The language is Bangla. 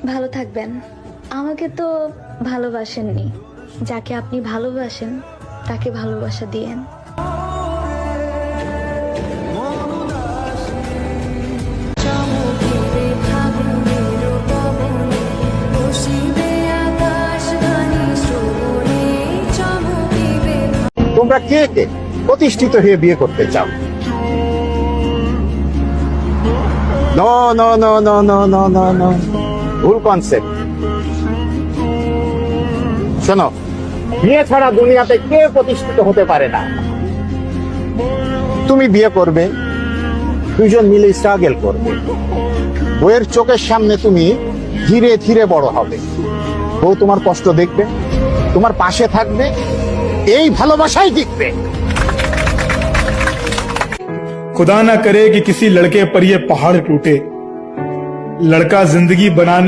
ভালো থাকবেন। আমাকে তো ভালোবাসেননি, যাকে আপনি ভালোবাসেন তাকে ভালোবাসা দিয়েন। তোমরা কে কে প্রতিষ্ঠিত হয়ে বিয়ে করতে চাও? No no no no no no no no, ভুল কনসেপ্ট। শোনো, বিয়ে ছাড়া দুনিয়াতে কে প্রতিষ্ঠিত হতে পারে না। তুমি বিয়ে করবে, দুইজন মিলে স্ট্রাগল করবে, বউয়ের চোখের সামনে তুমি ধীরে ধীরে বড় হবে। বউ তোমার কষ্ট দেখবে, তোমার পাশে থাকবে, এই ভালোবাসাই টিকবে। खुदा ना करे कि किसी लड़के पर ये पहाड़ टूटे। लड़का जिंदगी बनाने